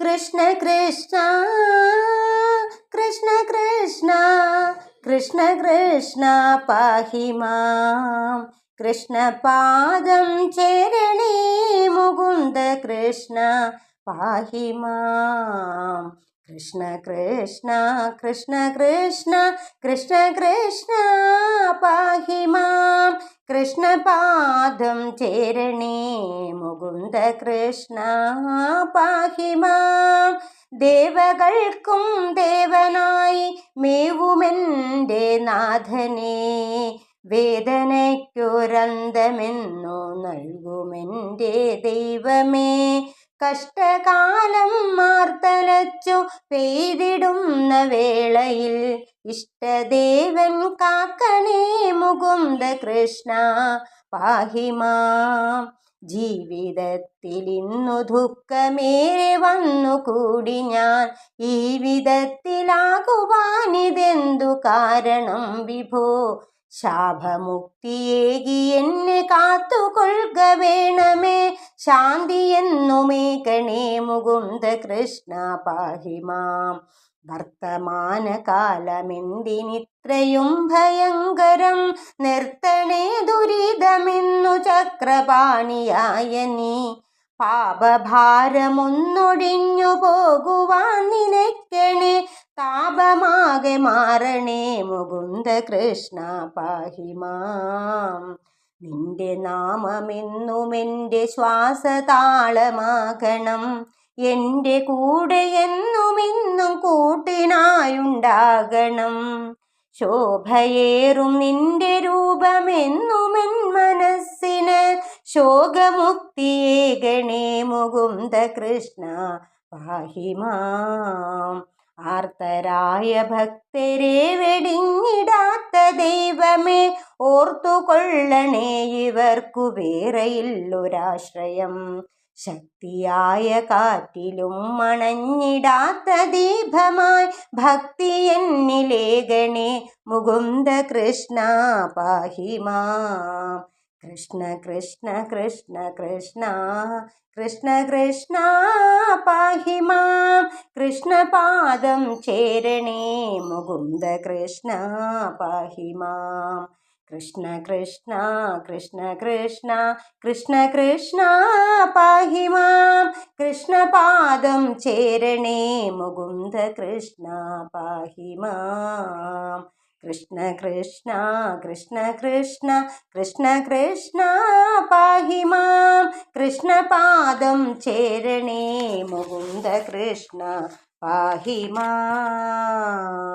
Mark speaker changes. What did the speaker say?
Speaker 1: കൃഷ്ണ കൃഷ്ണ കൃഷ്ണ കൃഷ്ണ കൃഷ്ണ കൃഷ്ണ പാഹി മാം. കൃഷ്ണപാദം ചരണേ മുകുന്ദ കൃഷ്ണ പാഹി മാം. കൃഷ്ണ കൃഷ്ണ കൃഷ്ണ കൃഷ്ണ കൃഷ്ണ കൃഷ്ണ പാഹി മാം. കൃഷ്ണപാദം ചരണേ മുകുന്ദ കൃഷ്ണ പാഹി മാം. ദേവകൾക്കും ദേവനായി മേവുമെൻ്റെ നാഥനെ, വേദനയ്ക്കൊരന്തമെന്നു നൽകുമെൻ്റെ ദൈവമേ. കഷ്ടകാലം മാർത്തലച്ചു പെയ്തിടുന്ന വേളയിൽ ഇഷ്ടദേവൻ കാക്കണേ മുകുന്ദ കൃഷ്ണ പാഹി മാം. ജീവിതത്തിലിന്നു ദുഃഖമേറെ വന്നുകൂടി ഞാൻ, ഈ വിധത്തിലാകുവാനിതെന്തു കാരണം വിഭോ. ശാപമുക്തിയേകി എന്നെ കാത്തുകൊള്ളുക വേണമേ, ശാന്തിയെന്നുമേകണേ മുകുന്ദ കൃഷ്ണ പാഹി മാം. വർത്തമാനകാലമെന്തിനിത്രയും ഭയങ്കരം, നിർത്തണേ ദുരിതമെന്നു ചക്രപാണിയായ നീ. പാപഭാരമൊന്നൊഴിഞ്ഞു പോകുവാൻ നിനയ്ക്കണേ, താപമാകെ മാറണേ മുകുന്ദ കൃഷ്ണ പാഹി മാം. നിന്റെ നാമമെന്നുമെൻ്റെ ശ്വാസതാളമാകണം, എൻ്റെ കൂടെ എന്നുമെന്നും കൂട്ടിനായുണ്ടാകണം. ശോഭയേറും നിന്റെ രൂപമെന്നുമെൻ മനസ്സിന്, ശോകമുക്തിയേകണേ മുകുന്ദ കൃഷ്ണ പാഹി മാം. ആർത്തരായ ഭക്തരെ വെടിഞ്ഞിടാത്ത ദൈവമേ, ഓർത്തുകൊള്ളണേ ഇവർക്കു വേറെയില്ലൊരാശ്രയം. ശക്തിയായ കാറ്റിലും മണഞ്ഞിടാത്ത ദീപമായി ഭക്തി എന്നിലേകണേ മുകുന്ദ കൃഷ്ണ പാഹി മാം. കൃഷ്ണ കൃഷ്ണ കൃഷ്ണ കൃഷ്ണ കൃഷ്ണ കൃഷ്ണ പാഹി മാം. കൃഷ്ണപാദം ചേരണേ മുകുന്ദ കൃഷ്ണ പാഹി മാം. കൃഷ്ണ കൃഷ്ണ കൃഷ്ണ കൃഷ്ണ കൃഷ്ണ കൃഷ്ണ പാഹി മാം. കൃഷ്ണപാദം ചേരണേ മുകുന്ദ കൃഷ്ണ പാഹി മാം. കൃഷ്ണ കൃഷ്ണ കൃഷ്ണ കൃഷ്ണ കൃഷ്ണ കൃഷ്ണ പാഹി മാം. കൃഷ്ണപാദം ചേരണേ മുകുന്ദ കൃഷ്ണ പാഹി മാം.